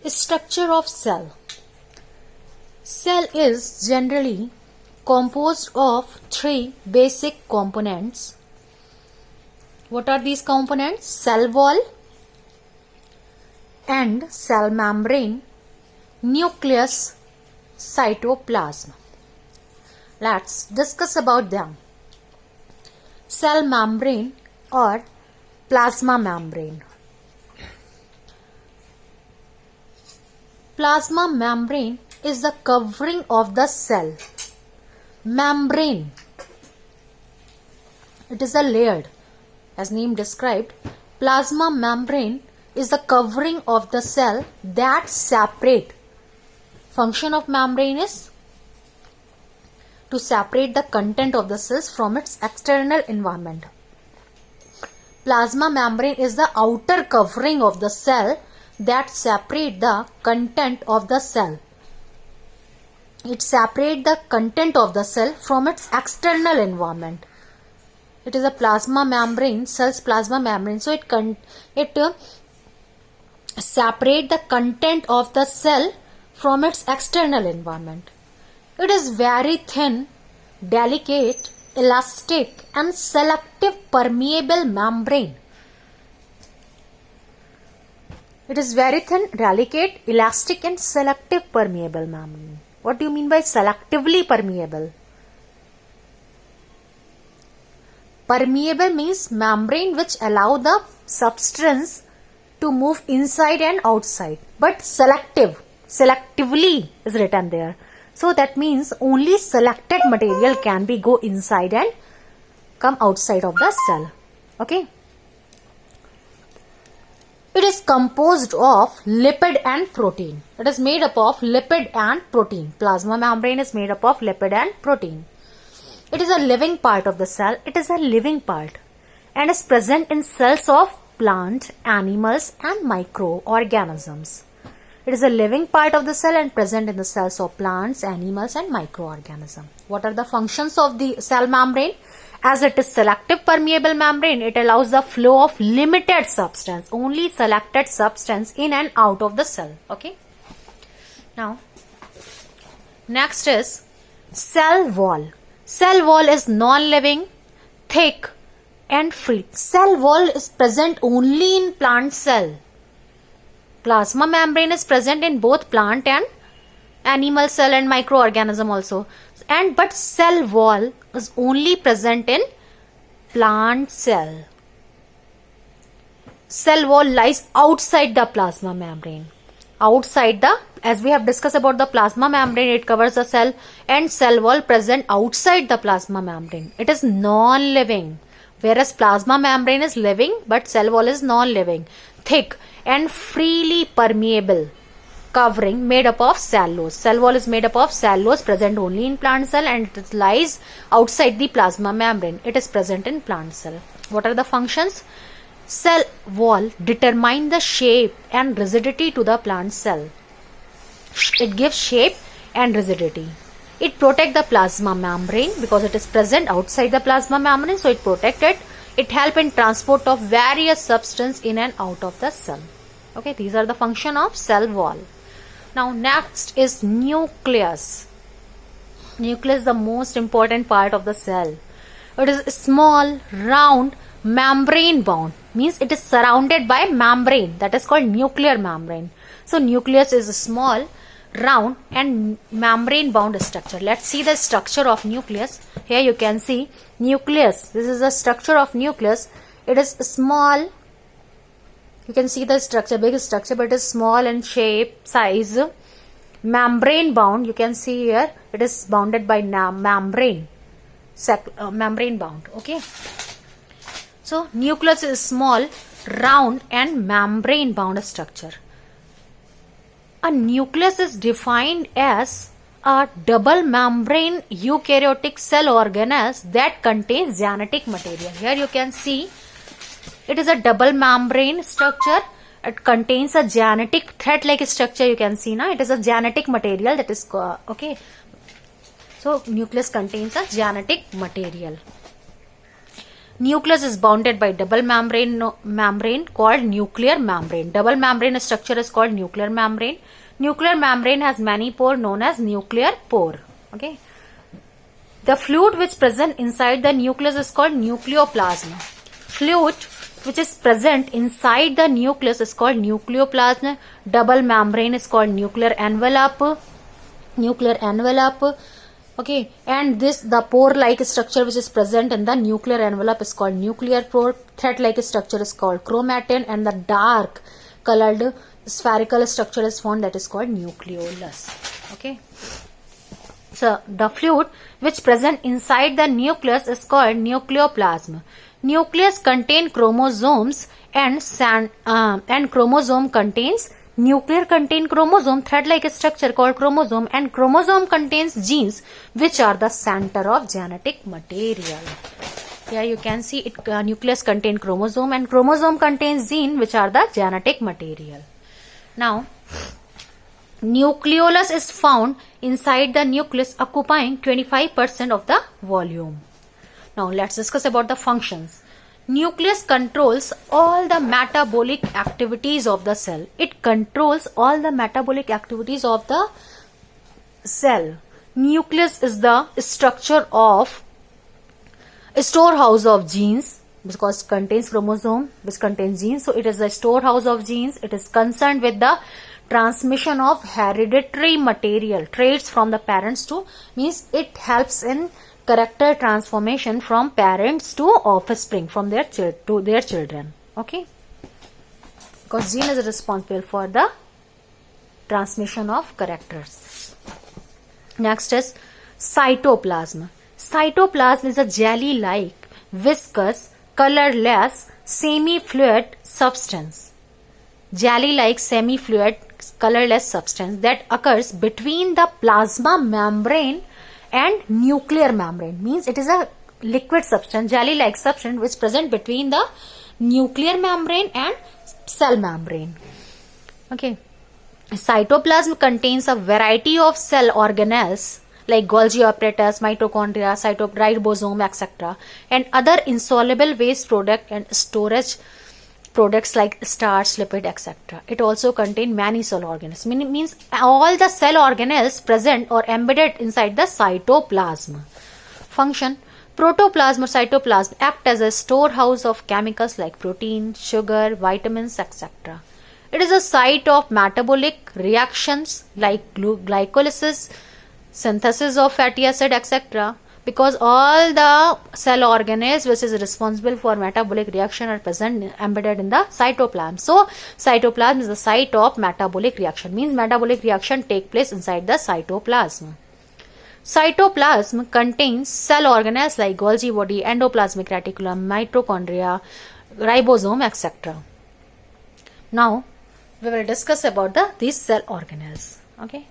Structure of cell. Cell is generally composed of three basic components. What are these components? Cell wall and cell membrane, nucleus, cytoplasm. Let's discuss about them. Cell membrane or plasma membrane. Plasma membrane is the covering of the cell. Membrane, it is a layered, as name described. Plasma membrane is the covering of the cell that separate. Function of membrane is to separate the content of the cells from its external environment. Plasma membrane is the outer covering of the cell that separate the content of the cell. It separates the content of the cell from its external environment. It is a plasma membrane, cell's plasma membrane. So it separate the content of the cell from its external environment. It is very thin, delicate, elastic and selective permeable membrane. It is very thin, delicate, elastic and selective permeable membrane. What do you mean by selectively permeable? Permeable means membrane which allow the substance to move inside and outside. But selectively is written there. So that means only selected material can be go inside and come outside of the cell. Okay. It is composed of lipid and protein. It is made up of lipid and protein. Plasma membrane is made up of lipid and protein. It is a living part of the cell. It is a living part and is present in cells of plant, animals and microorganisms. It is a living part of the cell and present in the cells of plants, animals and microorganisms. What are the functions of the cell membrane? As it is selective permeable membrane, it allows the flow of limited substance, only selected substance in and out of the cell. Okay. Now, next is cell wall. Cell wall is non-living, thick and free. Cell wall is present only in plant cell. Plasma membrane is present in both plant and animal cell and microorganism also. But cell wall is only present in plant cell. Cell wall lies outside the plasma membrane. As we have discussed about the plasma membrane, it covers the cell, and cell wall present outside the plasma membrane. It is non-living, whereas plasma membrane is living, but cell wall is non-living, thick and freely permeable covering made up of cellulose. Cell wall is made up of cellulose, present only in plant cell, and it lies outside the plasma membrane. It is present in plant cell. What are the functions? Cell wall determine the shape and rigidity to the plant cell. It gives shape and rigidity. It protects the plasma membrane because it is present outside the plasma membrane, so it protects it. It helps in transport of various substance in and out of the cell. Okay, these are the function of cell wall. Now next is nucleus. Nucleus is the most important part of the cell. It is small, round, membrane bound. Means it is surrounded by membrane, that is called nuclear membrane. So nucleus is a small, round and membrane bound structure. Let's see the structure of nucleus. Here you can see nucleus. This is the structure of nucleus. It is small. You can see the structure, big structure, but it is small in shape, size. Membrane bound. You can see here it is bounded by membrane. Membrane bound. Okay. So nucleus is small, round and membrane bound structure. A nucleus is defined as a double membrane eukaryotic cell organelle that contains genetic material. Here you can see it is a double membrane structure. It contains a genetic thread-like structure. You can see now it is a genetic material that is okay. So nucleus contains a genetic material. Nucleus is bounded by double membrane called nuclear membrane. Double membrane structure is called nuclear membrane. Nuclear membrane has many pore known as nuclear pore. Okay. The fluid which present inside the nucleus is called nucleoplasm. Fluid which is present inside the nucleus is called nucleoplasm. Double membrane is called nuclear envelope. Nuclear envelope. Okay, and the pore-like structure which is present in the nuclear envelope is called nuclear pore. Thread-like structure is called chromatin, and the dark colored spherical structure is found that is called nucleolus. Okay. So the fluid which present inside the nucleus is called nucleoplasm. Nucleus contain chromosomes and chromosome contains nuclear contain chromosome, thread-like structure called chromosome, and chromosome contains genes which are the center of genetic material. Here you can see it nucleus contain chromosome and chromosome contains gene which are the genetic material. Now nucleolus is found inside the nucleus occupying 25% of the volume. Now let's discuss about the functions. Nucleus controls all the metabolic activities of the cell. It controls all the metabolic activities of the cell. Nucleus is the structure of storehouse of genes because it contains chromosome which contains genes. So it is the storehouse of genes. It is concerned with the transmission of hereditary material, traits from the parents to, means it helps in character transformation from parents to offspring from their children. Okay, because gene is responsible for the transmission of characters. Next is cytoplasm. Cytoplasm is a jelly-like, viscous, colorless, semi-fluid substance. Jelly-like, semi-fluid, colorless substance that occurs between the plasma membrane and nuclear membrane. Means it is a liquid substance, jelly-like substance which present between the nuclear membrane and cell membrane. Okay. Cytoplasm contains a variety of cell organelles like Golgi apparatus, mitochondria, ribosome, etc. and other insoluble waste product and storage products like starch, lipid, etc. It also contains many cell organelles. Means all the cell organelles present or embedded inside the cytoplasm. Function: protoplasm or cytoplasm act as a storehouse of chemicals like protein, sugar, vitamins, etc. It is a site of metabolic reactions like glycolysis, synthesis of fatty acid, etc. Because all the cell organelles which is responsible for metabolic reaction are present embedded in the cytoplasm. So cytoplasm is the site of metabolic reaction. Means metabolic reaction take place inside the cytoplasm. Cytoplasm contains cell organelles like Golgi body, endoplasmic reticulum, mitochondria, ribosome, etc. Now we will discuss about these cell organelles. Okay.